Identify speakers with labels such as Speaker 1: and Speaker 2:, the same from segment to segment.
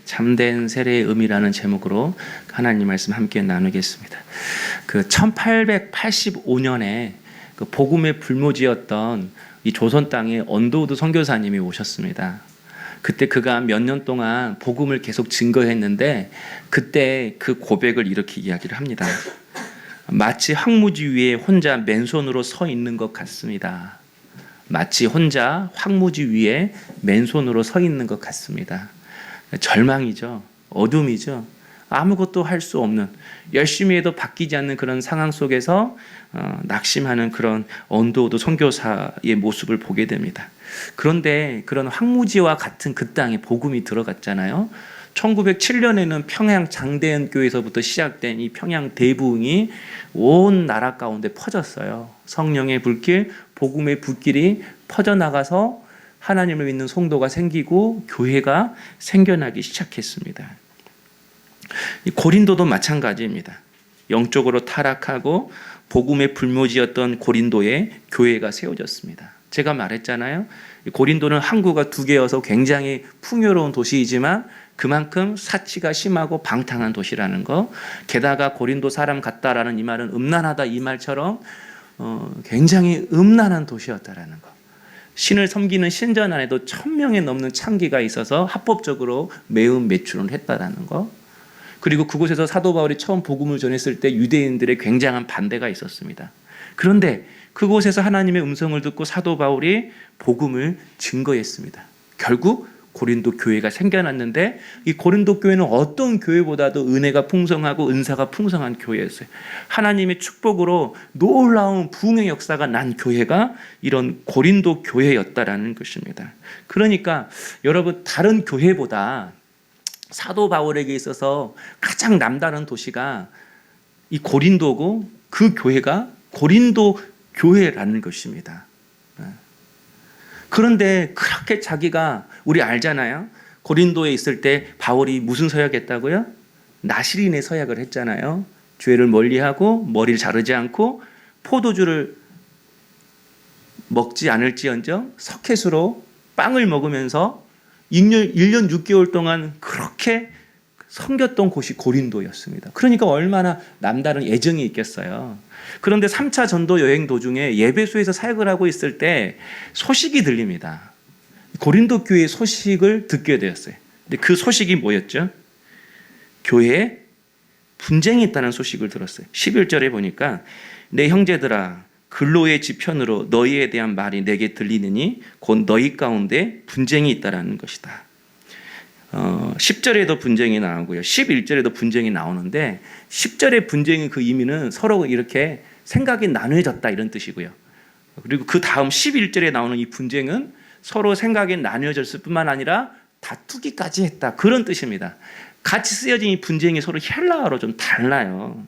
Speaker 1: 참된 세례의 의미라는 제목으로 하나님 말씀 함께 나누겠습니다. 그 1885년에 그 복음의 불모지였던 이 조선 땅에 언더우드 선교사님이 오셨습니다. 그때 그가 몇 년 동안 복음을 계속 증거했는데 그때 그 고백을 이렇게 이야기를 합니다. 마치 황무지 위에 혼자 맨손으로 서 있는 것 같습니다. 마치 혼자 황무지 위에 맨손으로 서 있는 것 같습니다. 절망이죠. 어둠이죠. 아무것도 할 수 없는, 열심히 해도 바뀌지 않는 그런 상황 속에서 낙심하는 그런 언더우드 선교사의 모습을 보게 됩니다. 그런데 그런 황무지와 같은 그 땅에 복음이 들어갔잖아요. 1907년에는 평양 장대현 교회에서부터 시작된 이 평양 대부흥이 온 나라 가운데 퍼졌어요. 성령의 불길, 복음의 불길이 퍼져나가서 하나님을 믿는 성도가 생기고 교회가 생겨나기 시작했습니다. 이 고린도도 마찬가지입니다. 영적으로 타락하고 복음의 불모지였던 고린도에 교회가 세워졌습니다. 제가 말했잖아요. 고린도는 항구가 2개여서 굉장히 풍요로운 도시이지만 그만큼 사치가 심하고 방탕한 도시라는 거. 게다가 고린도 사람 같다라는 이 말은 음란하다 이 말처럼 굉장히 음란한 도시였다라는 거. 신을 섬기는 신전 안에도 1000명에 넘는 창기가 있어서 합법적으로 매운 매출을 했다라는 거. 그리고 그곳에서 사도 바울이 처음 복음을 전했을 때 유대인들의 굉장한 반대가 있었습니다. 그런데 그곳에서 하나님의 음성을 듣고 사도 바울이 복음을 증거했습니다. 결국 고린도 교회가 생겨났는데 이 고린도 교회는 어떤 교회보다도 은혜가 풍성하고 은사가 풍성한 교회였어요. 하나님의 축복으로 놀라운 부흥의 역사가 난 교회가 이런 고린도 교회였다라는 것입니다. 그러니까 여러분, 다른 교회보다 사도 바울에게 있어서 가장 남다른 도시가 이 고린도고 그 교회가 고린도 교회라는 것입니다. 그런데 그렇게 자기가, 우리 알잖아요. 고린도에 있을 때 바울이 무슨 서약했다고요? 나시린의 서약을 했잖아요. 죄를 멀리하고 머리를 자르지 않고 포도주를 먹지 않을지언정 석회수로 빵을 먹으면서 1년 6개월 동안 그렇게 섬겼던 곳이 고린도였습니다. 그러니까 얼마나 남다른 애정이 있겠어요. 그런데 3차 전도 여행 도중에 예배소에서 사역을 하고 있을 때 소식이 들립니다. 고린도 교회의 소식을 듣게 되었어요. 근데 그 소식이 뭐였죠? 교회에 분쟁이 있다는 소식을 들었어요. 11절에 보니까 내 형제들아, 근로의 지편으로 너희에 대한 말이 내게 들리느니 곧 너희 가운데 분쟁이 있다라는 것이다. 10절에도 분쟁이 나오고요. 11절에도 분쟁이 나오는데 10절의 분쟁의 그 의미는 서로 이렇게 생각이 나눠졌다 이런 뜻이고요. 그리고 그 다음 11절에 나오는 이 분쟁은 서로 생각이 나눠졌을 뿐만 아니라 다투기까지 했다 그런 뜻입니다. 같이 쓰여진 이 분쟁이 서로 헬라어로 좀 달라요.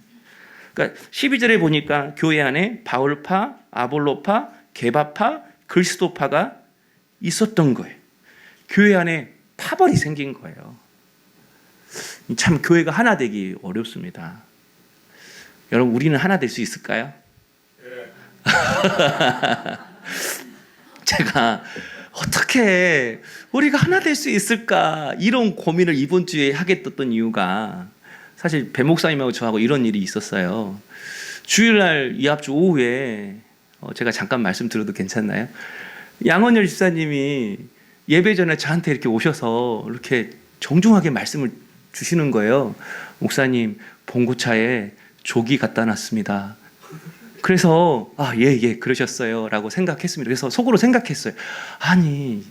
Speaker 1: 그러니까 12절에 보니까 교회 안에 바울파, 아볼로파, 게바파, 그리스도파가 있었던 거예요. 교회 안에 파벌이 생긴 거예요. 참 교회가 하나 되기 어렵습니다. 여러분, 우리는 하나 될 수 있을까요? 네. 제가 어떻게 우리가 하나 될 수 있을까 이런 고민을 이번 주에 하게 됐던 이유가 사실 배 목사님하고 저하고 이런 일이 있었어요. 주일날 이합주 오후에 제가 잠깐 말씀드려도 괜찮나요? 양원열 집사님이 예배 전에 저한테 이렇게 오셔서 이렇게 정중하게 말씀을 주시는 거예요. 목사님, 봉고차에 조기 갖다 놨습니다. 그래서 예, 그러셨어요 라고 생각했습니다. 그래서 속으로 생각했어요. 아니,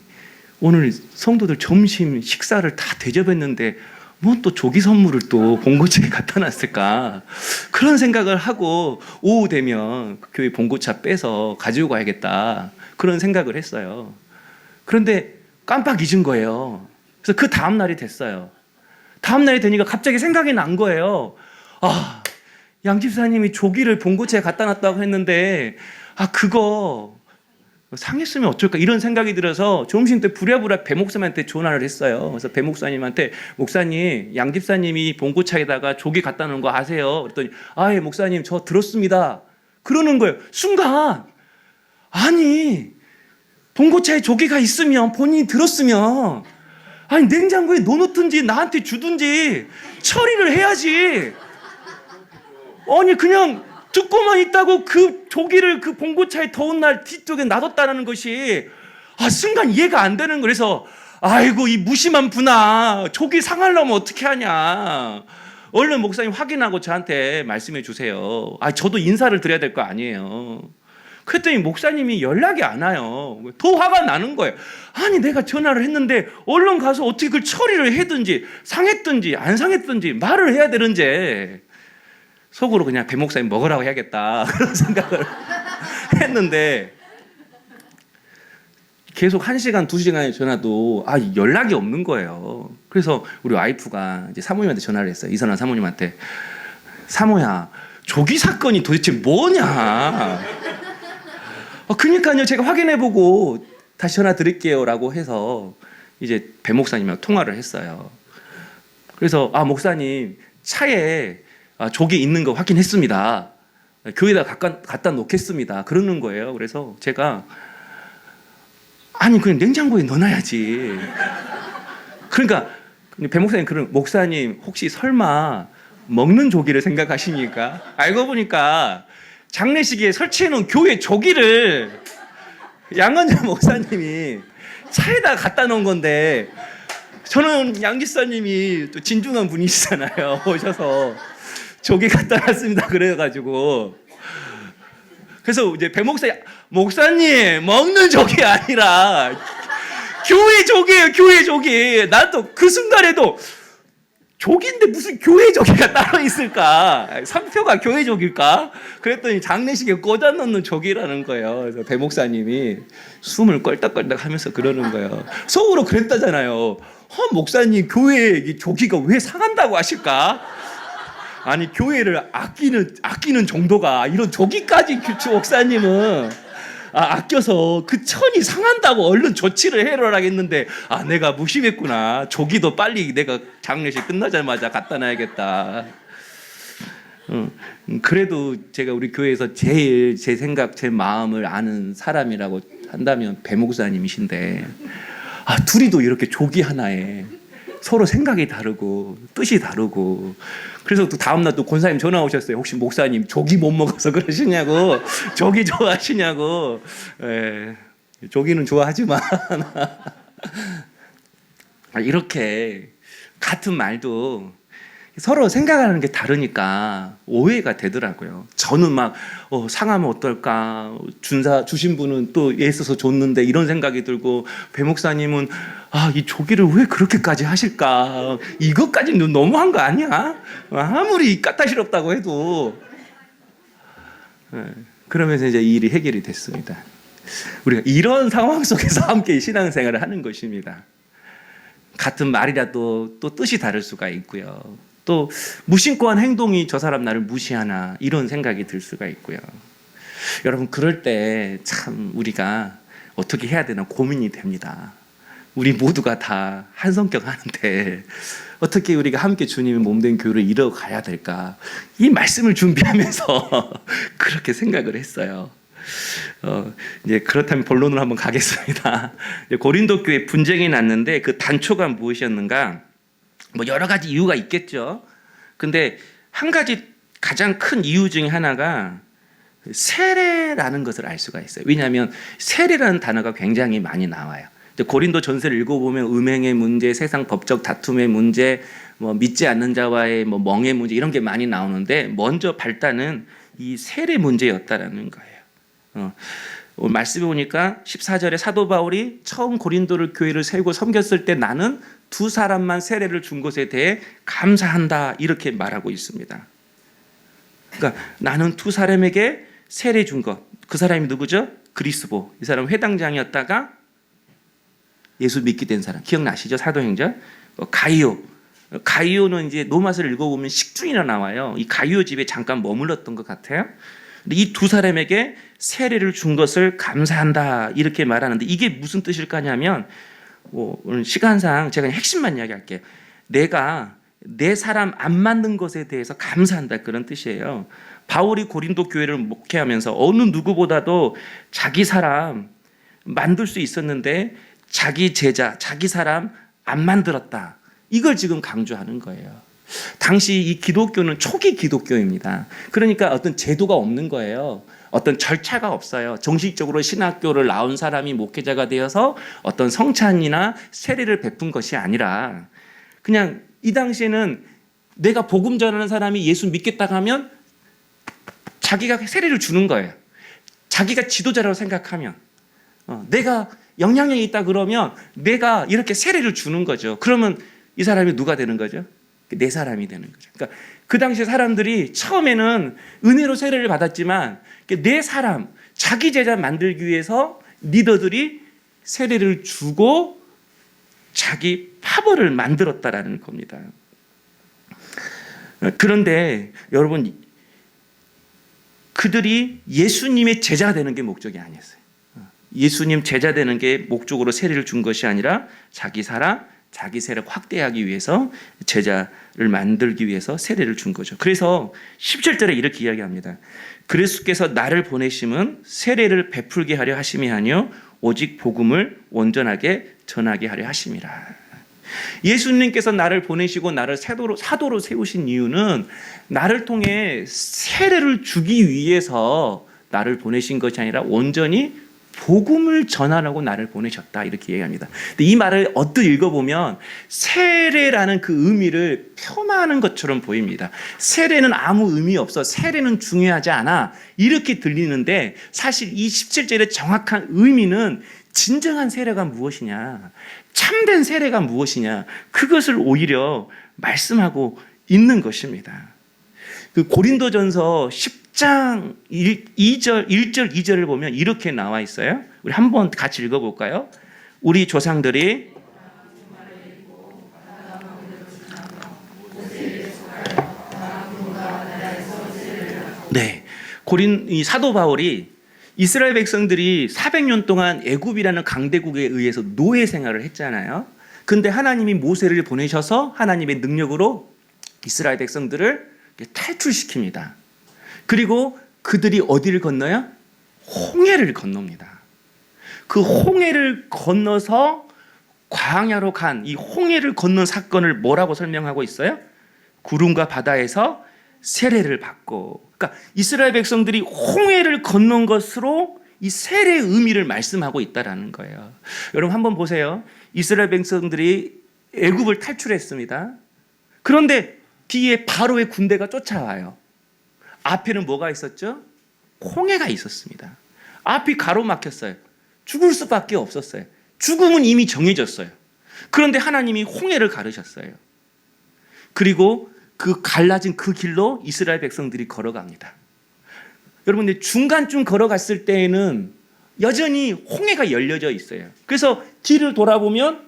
Speaker 1: 오늘 성도들 점심 식사를 다 대접했는데 뭐 또 조기 선물을 또 봉고차에 갖다 놨을까, 그런 생각을 하고 오후 되면 교회 봉고차 빼서 가지고 가야겠다 그런 생각을 했어요. 그런데 깜빡 잊은 거예요. 그래서 그 다음 날이 됐어요. 다음 날이 되니까 갑자기 생각이 난 거예요. 양 집사님이 조기를 봉고차에 갖다 놨다고 했는데 그거 상했으면 어쩔까 이런 생각이 들어서 점심 때 부랴부랴 배 목사님한테 전화를 했어요. 그래서 배 목사님한테, 목사님, 양 집사님이 봉고차에다가 조기 갖다 놓은 거 아세요? 그랬더니 예, 목사님 저 들었습니다 그러는 거예요. 순간, 아니, 봉고차에 조기가 있으면, 본인이 들었으면 아니 냉장고에 넣어놓든지 나한테 주든지 처리를 해야지. 아니 그냥 듣고만 있다고 그 조기를 그 봉고차에 더운 날 뒤쪽에 놔뒀다는 것이 순간 이해가 안 되는 거예요. 그래서 아이고 이 무심한 분아, 조기 상하려면 어떻게 하냐. 얼른 목사님 확인하고 저한테 말씀해 주세요. 저도 인사를 드려야 될 거 아니에요. 그랬더니 목사님이 연락이 안 와요. 더 화가 나는 거예요. 아니 내가 전화를 했는데 얼른 가서 어떻게 그걸 처리를 해든지 상했든지 안 상했든지 말을 해야 되는지. 속으로 그냥 배 목사님 먹으라고 해야겠다 그런 생각을 했는데 계속 1시간, 2시간의 전화도 연락이 없는 거예요. 그래서 우리 와이프가 이제 사모님한테 전화를 했어요. 이선아 사모님한테. 사모야, 조기 사건이 도대체 뭐냐? 그러니까요, 제가 확인해보고 다시 전화 드릴게요라고 해서 이제 배 목사님이랑 통화를 했어요. 그래서 목사님 차에 조기 있는 거 확인했습니다. 교회에다 갖다 놓겠습니다. 그러는 거예요. 그래서 제가 그냥 냉장고에 넣어놔야지. 그러니까 배 목사님, 그런 목사님 혹시 설마 먹는 조기를 생각하십니까? 알고 보니까 장례식에 설치해놓은 교회 조기를 양은재 목사님이 차에다 갖다 놓은 건데, 저는 양 집사님이 또 진중한 분이시잖아요. 오셔서 조기 갖다 놨습니다. 그래가지고 그래서 이제 배 목사님 먹는 조기 아니라 교회 조기예요. 교회 조기. 난 또 그 순간에도 조기인데 무슨 교회 조기가 따로 있을까? 상표가 교회 조기일까? 그랬더니 장례식에 꽂아 놓는 조기라는 거예요. 그래서 배 목사님이 숨을 껄떡껄떡 하면서 그러는 거예요. 속으로 그랬다잖아요. 목사님 교회에 조기가 왜 상한다고 하실까? 아니 교회를 아끼는 정도가 이런 조기까지 목사님은 아껴서 그 천이 상한다고 얼른 조치를 해라 하겠는데 내가 무심했구나. 조기도 빨리 내가 장례식 끝나자마자 갖다 놔야겠다. 그래도 제가 우리 교회에서 제일 제 생각 제 마음을 아는 사람이라고 한다면 배 목사님이신데 둘이도 이렇게 조기 하나에 서로 생각이 다르고 뜻이 다르고, 그래서 또 다음날 또 권사님 전화 오셨어요. 혹시 목사님 조기 못 먹어서 그러시냐고. 조기 좋아하시냐고. 조기는 좋아하지만 이렇게 같은 말도 서로 생각하는 게 다르니까 오해가 되더라고요. 저는 막 상하면 어떨까, 주신 분은 또 애써서 줬는데 이런 생각이 들고, 배 목사님은 이 조기를 왜 그렇게까지 하실까, 이것까지는 너무한 거 아니야? 아무리 까다시럽다고 해도. 그러면서 이제 이 일이 해결이 됐습니다. 우리가 이런 상황 속에서 함께 신앙생활을 하는 것입니다. 같은 말이라도 또 뜻이 다를 수가 있고요. 또 무심코 한 행동이 저 사람 나를 무시하나 이런 생각이 들 수가 있고요. 여러분, 그럴 때 참 우리가 어떻게 해야 되나 고민이 됩니다. 우리 모두가 다 한 성격 하는데 어떻게 우리가 함께 주님의 몸된 교회를 이뤄가야 될까, 이 말씀을 준비하면서 그렇게 생각을 했어요. 이제 그렇다면 본론으로 한번 가겠습니다. 고린도 교회 분쟁이 났는데 그 단초가 무엇이었는가? 여러 가지 이유가 있겠죠. 근데 한 가지 가장 큰 이유 중에 하나가 세례라는 것을 알 수가 있어요. 왜냐하면 세례라는 단어가 굉장히 많이 나와요. 고린도 전서를 읽어보면 음행의 문제, 세상 법적 다툼의 문제, 믿지 않는 자와의 멍의 문제, 이런 게 많이 나오는데 먼저 발단은 이 세례 문제였다라는 거예요. 오늘 말씀해 보니까 14절에 사도 바울이 처음 고린도를 교회를 세우고 섬겼을 때 나는 두 사람만 세례를 준 것에 대해 감사한다, 이렇게 말하고 있습니다. 그러니까 나는 두 사람에게 세례 준 것. 그 사람이 누구죠? 그리스보. 이 사람 회당장이었다가 예수 믿게 된 사람. 기억나시죠? 사도행전. 가이오. 가이오는 이제 로마서를 읽어보면 식중이라 나와요. 이 가이오 집에 잠깐 머물렀던 것 같아요. 이 두 사람에게 세례를 준 것을 감사한다, 이렇게 말하는데 이게 무슨 뜻일까 하냐면, 오늘 시간상 제가 핵심만 이야기할게요. 내가 내 사람 안 맞는 것에 대해서 감사한다, 그런 뜻이에요. 바울이 고린도 교회를 목회하면서 어느 누구보다도 자기 사람 만들 수 있었는데 자기 제자, 자기 사람 안 만들었다. 이걸 지금 강조하는 거예요. 당시 이 기독교는 초기 기독교입니다. 그러니까 어떤 제도가 없는 거예요. 어떤 절차가 없어요. 정식적으로 신학교를 나온 사람이 목회자가 되어서 어떤 성찬이나 세례를 베푼 것이 아니라 그냥 이 당시에는 내가 복음 전하는 사람이 예수 믿겠다고 하면 자기가 세례를 주는 거예요. 자기가 지도자라고 생각하면 내가 영향력이 있다 그러면 내가 이렇게 세례를 주는 거죠. 그러면 이 사람이 누가 되는 거죠? 내 사람이 되는 거죠. 그러니까 그 당시 사람들이 처음에는 은혜로 세례를 받았지만 내 사람, 자기 제자 만들기 위해서 리더들이 세례를 주고 자기 파벌을 만들었다라는 겁니다. 그런데 여러분, 그들이 예수님의 제자가 되는 게 목적이 아니었어요. 예수님 제자 되는 게 목적으로 세례를 준 것이 아니라 자기 사람, 자기 세력 확대하기 위해서 제자를 만들기 위해서 세례를 준 거죠. 그래서 17절에 이렇게 이야기합니다. 그리스도께서 나를 보내심은 세례를 베풀게 하려 하심이 아니요 오직 복음을 온전하게 전하게 하려 하심이라. 예수님께서 나를 보내시고 나를 사도로 세우신 이유는 나를 통해 세례를 주기 위해서 나를 보내신 것이 아니라 온전히 복음을 전하라고 나를 보내셨다, 이렇게 얘기합니다. 근데 이 말을 언뜻 읽어보면 세례라는 그 의미를 폄하하는 것처럼 보입니다. 세례는 아무 의미 없어, 세례는 중요하지 않아, 이렇게 들리는데 사실 이 17절의 정확한 의미는 진정한 세례가 무엇이냐, 참된 세례가 무엇이냐, 그것을 오히려 말씀하고 있는 것입니다. 그 고린도전서 10장 1절 2절을 보면 이렇게 나와 있어요. 우리 한번 같이 읽어볼까요? 우리 조상들이 이 사도 바울이 이스라엘 백성들이 400년 동안 애굽이라는 강대국에 의해서 노예 생활을 했잖아요. 근데 하나님이 모세를 보내셔서 하나님의 능력으로 이스라엘 백성들을 탈출시킵니다. 그리고 그들이 어디를 건너요? 홍해를 건넙니다. 그 홍해를 건너서 광야로 간 이 홍해를 건넌 사건을 뭐라고 설명하고 있어요? 구름과 바다에서 세례를 받고, 그러니까 이스라엘 백성들이 홍해를 건넌 것으로 이 세례의 의미를 말씀하고 있다라는 거예요. 여러분 한번 보세요. 이스라엘 백성들이 애굽을 탈출했습니다. 그런데 뒤에 바로의 군대가 쫓아와요. 앞에는 뭐가 있었죠? 홍해가 있었습니다. 앞이 가로막혔어요. 죽을 수밖에 없었어요. 죽음은 이미 정해졌어요. 그런데 하나님이 홍해를 가르셨어요. 그리고 그 갈라진 그 길로 이스라엘 백성들이 걸어갑니다. 여러분, 중간쯤 걸어갔을 때에는 여전히 홍해가 열려져 있어요. 그래서 뒤를 돌아보면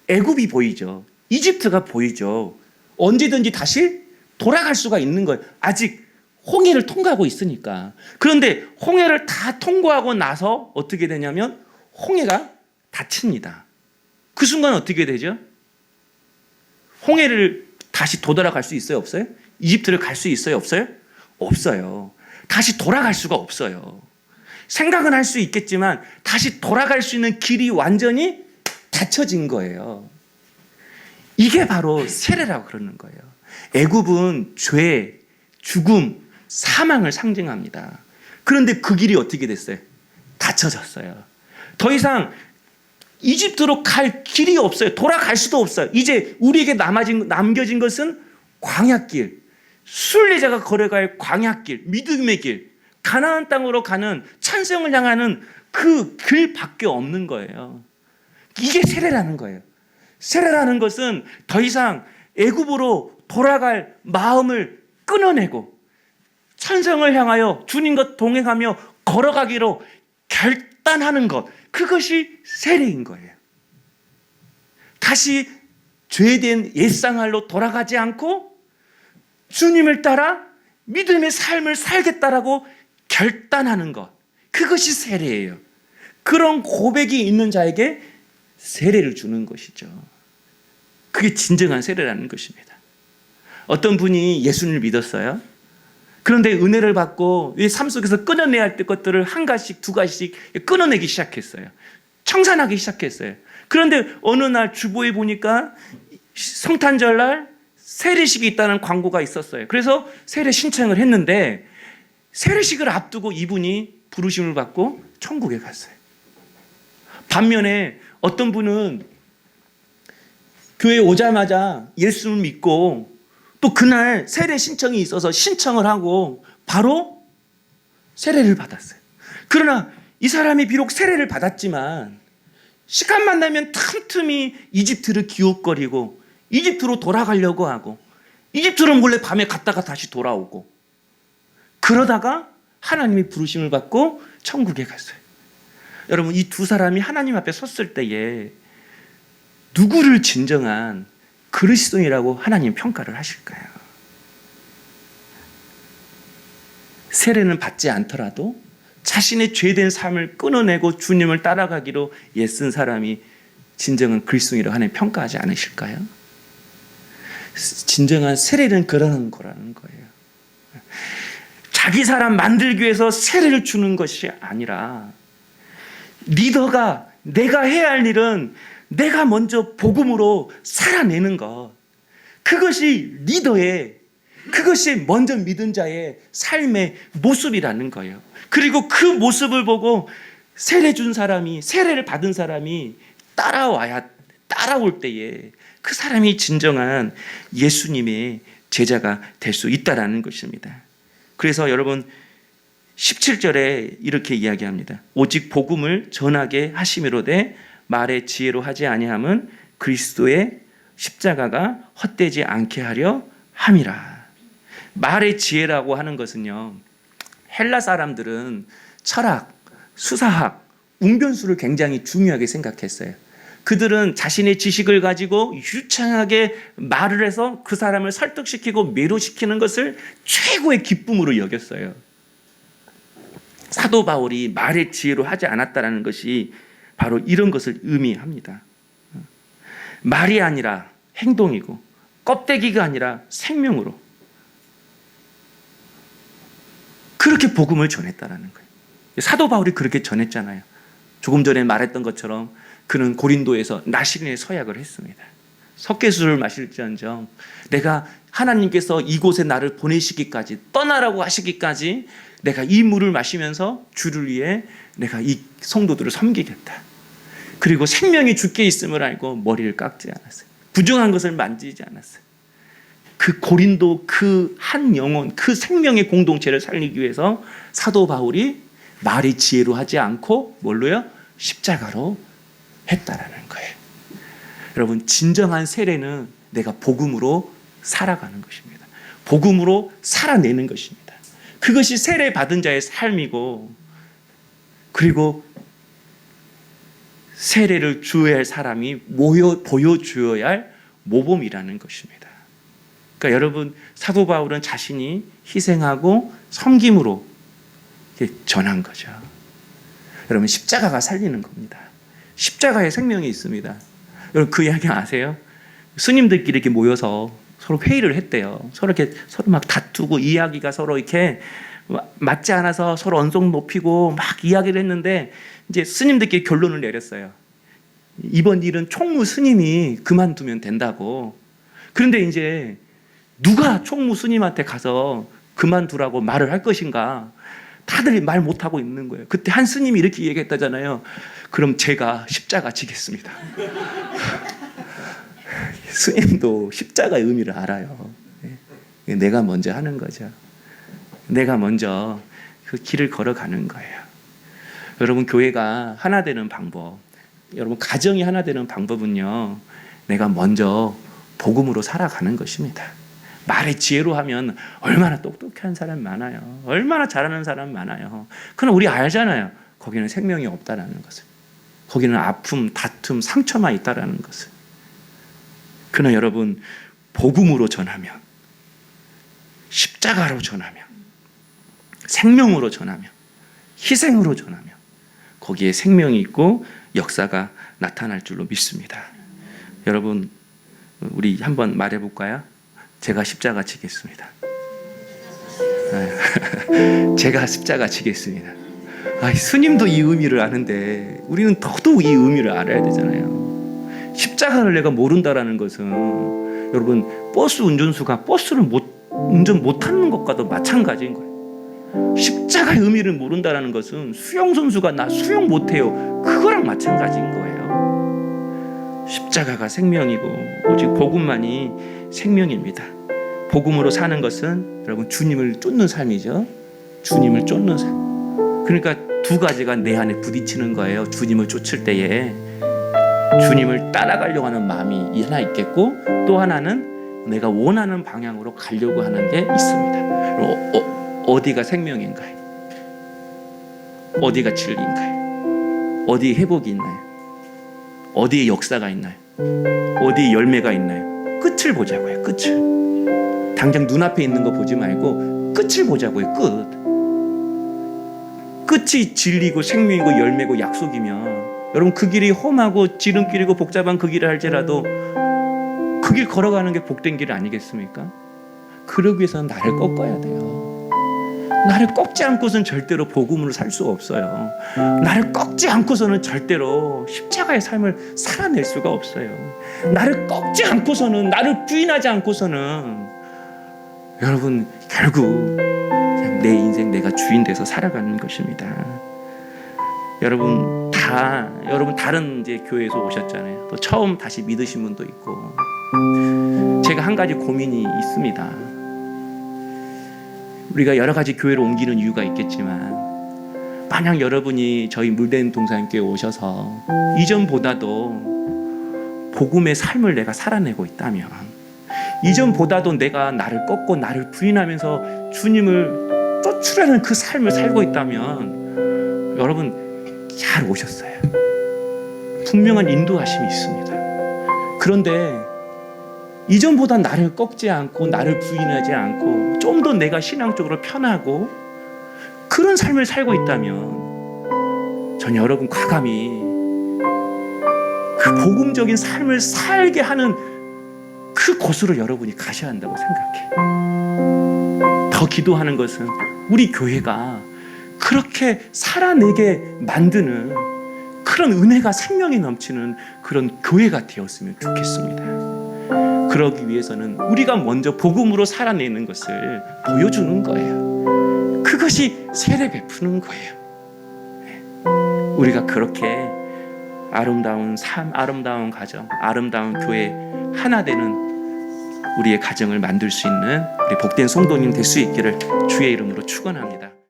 Speaker 1: 애굽이 보이죠. 이집트가 보이죠. 언제든지 다시 돌아갈 수가 있는 거예요. 아직 홍해를 통과하고 있으니까. 그런데 홍해를 다 통과하고 나서 어떻게 되냐면 홍해가 닫힙니다. 그 순간 어떻게 되죠? 홍해를 다시 되돌아갈 수 있어요, 없어요? 이집트를 갈 수 있어요, 없어요? 없어요. 다시 돌아갈 수가 없어요. 생각은 할 수 있겠지만 다시 돌아갈 수 있는 길이 완전히 닫혀진 거예요. 이게 바로 세례라고 그러는 거예요. 애굽은 죄, 죽음, 사망을 상징합니다. 그런데 그 길이 어떻게 됐어요? 닫혀졌어요. 더 이상 이집트로 갈 길이 없어요. 돌아갈 수도 없어요. 이제 우리에게 남겨진 것은 광야길, 순례자가 걸어갈 광야길, 믿음의 길, 가나안 땅으로 가는 찬성을 향하는 그 길밖에 없는 거예요. 이게 세례라는 거예요. 세례라는 것은 더 이상 애굽으로 돌아갈 마음을 끊어내고 찬성을 향하여 주님과 동행하며 걸어가기로 결단하는 것, 그것이 세례인 거예요. 다시 죄된 옛생활로 돌아가지 않고 주님을 따라 믿음의 삶을 살겠다라고 결단하는 것, 그것이 세례예요. 그런 고백이 있는 자에게 세례를 주는 것이죠. 그게 진정한 세례라는 것입니다. 어떤 분이 예수님을 믿었어요. 그런데 은혜를 받고 삶 속에서 끊어내야 할 것들을 한 가지씩 두 가지씩 끊어내기 시작했어요. 청산하기 시작했어요. 그런데 어느 날 주보에 보니까 성탄절날 세례식이 있다는 광고가 있었어요. 그래서 세례 신청을 했는데 세례식을 앞두고 이분이 부르심을 받고 천국에 갔어요. 반면에 어떤 분은 교회에 오자마자 예수를 믿고 또 그날 세례 신청이 있어서 신청을 하고 바로 세례를 받았어요. 그러나 이 사람이 비록 세례를 받았지만 시간만 나면 틈틈이 이집트를 기웃거리고 이집트로 돌아가려고 하고 이집트로 몰래 밤에 갔다가 다시 돌아오고 그러다가 하나님이 부르심을 받고 천국에 갔어요. 여러분, 이 두 사람이 하나님 앞에 섰을 때에 누구를 진정한 그리스도인이라고 하나님 평가를 하실까요? 세례는 받지 않더라도 자신의 죄된 삶을 끊어내고 주님을 따라가기로 애쓴 사람이 진정한 그리스도인이라고 하나님 평가하지 않으실까요? 진정한 세례는 그러는 거라는 거예요. 자기 사람 만들기 위해서 세례를 주는 것이 아니라 리더가 내가 해야 할 일은 내가 먼저 복음으로 살아내는 것. 그것이 리더의, 그것이 먼저 믿은 자의 삶의 모습이라는 거예요. 그리고 그 모습을 보고 세례 준 사람이, 세례를 받은 사람이 따라올 때에 그 사람이 진정한 예수님의 제자가 될 수 있다라는 것입니다. 그래서 여러분 17절에 이렇게 이야기합니다. 오직 복음을 전하게 하심이로되 말의 지혜로 하지 아니함은 그리스도의 십자가가 헛되지 않게 하려 함이라. 말의 지혜라고 하는 것은요, 헬라 사람들은 철학, 수사학, 웅변수를 굉장히 중요하게 생각했어요. 그들은 자신의 지식을 가지고 유창하게 말을 해서 그 사람을 설득시키고 매료시키는 것을 최고의 기쁨으로 여겼어요. 사도 바울이 말의 지혜로 하지 않았다는 것이 바로 이런 것을 의미합니다. 말이 아니라 행동이고 껍데기가 아니라 생명으로 그렇게 복음을 전했다는 거예요. 사도 바울이 그렇게 전했잖아요. 조금 전에 말했던 것처럼 그는 고린도에서 나시린의 서약을 했습니다. 석회수를 마실지언정 내가 하나님께서 이곳에 나를 보내시기까지, 떠나라고 하시기까지 내가 이 물을 마시면서 주를 위해 내가 이 성도들을 섬기겠다. 그리고 생명이 주께 있음을 알고 머리를 깎지 않았어요. 부정한 것을 만지지 않았어요. 그 고린도 그 한 영혼, 그 생명의 공동체를 살리기 위해서 사도 바울이 말이 지혜로 하지 않고 뭘로요? 십자가로 했다라는 거예요. 여러분, 진정한 세례는 내가 복음으로 살아가는 것입니다. 복음으로 살아내는 것입니다. 그것이 세례 받은 자의 삶이고, 그리고 세례를 주어야 할 사람이 보여주어야 할 모범이라는 것입니다. 그러니까 여러분, 사도 바울은 자신이 희생하고 섬김으로 전한 거죠. 여러분, 십자가가 살리는 겁니다. 십자가에 생명이 있습니다. 여러분, 그 이야기 아세요? 스님들끼리 이렇게 모여서 서로 회의를 했대요. 서로 막 다투고 이야기가 서로 이렇게 맞지 않아서 서로 언성 높이고 막 이야기를 했는데 이제 스님들끼리 결론을 내렸어요. 이번 일은 총무 스님이 그만두면 된다고. 그런데 이제 누가 총무 스님한테 가서 그만두라고 말을 할 것인가? 다들 말 못하고 있는 거예요. 그때 한 스님이 이렇게 얘기했다잖아요. 그럼 제가 십자가 지겠습니다. 스님도 십자가의 의미를 알아요. 내가 먼저 하는 거죠. 내가 먼저 그 길을 걸어가는 거예요. 여러분, 교회가 하나 되는 방법, 여러분 가정이 하나 되는 방법은요, 내가 먼저 복음으로 살아가는 것입니다. 말의 지혜로 하면 얼마나 똑똑한 사람 많아요. 얼마나 잘하는 사람 많아요. 그러나 우리 알잖아요. 거기는 생명이 없다라는 것을. 거기는 아픔, 다툼, 상처만 있다라는 것을. 그러나 여러분, 복음으로 전하면, 십자가로 전하면, 생명으로 전하면, 희생으로 전하면 거기에 생명이 있고 역사가 나타날 줄로 믿습니다. 여러분, 우리 한번 말해볼까요? 제가 십자가 지겠습니다. 제가 십자가 지겠습니다. 스님도 이 의미를 아는데 우리는 더더욱 이 의미를 알아야 되잖아요. 십자가를 내가 모른다라는 것은 여러분 버스 운전수가 버스를 운전 못하는 것과도 마찬가지인 거예요. 십자가의 의미를 모른다라는 것은 수영 선수가 나 수영 못해요, 그거랑 마찬가지인 거예요. 십자가가 생명이고 오직 복음만이 생명입니다. 복음으로 사는 것은 여러분 주님을 쫓는 삶이죠. 주님을 쫓는 삶. 그러니까 두 가지가 내 안에 부딪히는 거예요. 주님을 쫓을 때에 주님을 따라가려고 하는 마음이 하나 있겠고, 또 하나는 내가 원하는 방향으로 가려고 하는 게 있습니다. 어디가 생명인가요? 어디가 진리인가요? 어디에 회복이 있나요? 어디에 역사가 있나요? 어디에 열매가 있나요? 끝을 보자고요. 끝을. 당장 눈앞에 있는 거 보지 말고 끝을 보자고요. 끝이 진리고 생명이고 열매고 약속이면 여러분 그 길이 험하고 지름길이고 복잡한 그 길을 할지라도 그 길 걸어가는 게 복된 길 아니겠습니까? 그러기 위해서는 나를 꺾어야 돼요. 나를 꺾지 않고서는 절대로 복음으로 살 수가 없어요. 나를 꺾지 않고서는 절대로 십자가의 삶을 살아낼 수가 없어요. 나를 꺾지 않고서는, 나를 부인하지 않고서는 여러분 결국 그냥 내 인생 내가 주인 돼서 살아가는 것입니다. 여러분 다른 이제 교회에서 오셨잖아요. 또 처음 다시 믿으신 분도 있고. 제가 한 가지 고민이 있습니다. 우리가 여러 가지 교회로 옮기는 이유가 있겠지만, 만약 여러분이 저희 물된 동산교회 오셔서 이전보다도 복음의 삶을 내가 살아내고 있다면, 이전보다도 내가 나를 꺾고 나를 부인하면서 주님을 쫓으려는 그 삶을 살고 있다면 여러분 잘 오셨어요. 분명한 인도하심이 있습니다. 그런데 이전보다 나를 꺾지 않고 나를 부인하지 않고 좀 더 내가 신앙적으로 편하고 그런 삶을 살고 있다면 전 여러분 과감히 그 복음적인 삶을 살게 하는 그 곳으로 여러분이 가셔야 한다고 생각해요. 더 기도하는 것은 우리 교회가 그렇게 살아내게 만드는 그런 은혜가 생명이 넘치는 그런 교회가 되었으면 좋겠습니다. 그러기 위해서는 우리가 먼저 복음으로 살아내는 것을 보여주는 거예요. 그것이 세례 베푸는 거예요. 우리가 그렇게 아름다운 삶, 아름다운 가정, 아름다운 교회 하나 되는 우리의 가정을 만들 수 있는 우리 복된 성도님 될 수 있기를 주의 이름으로 축원합니다.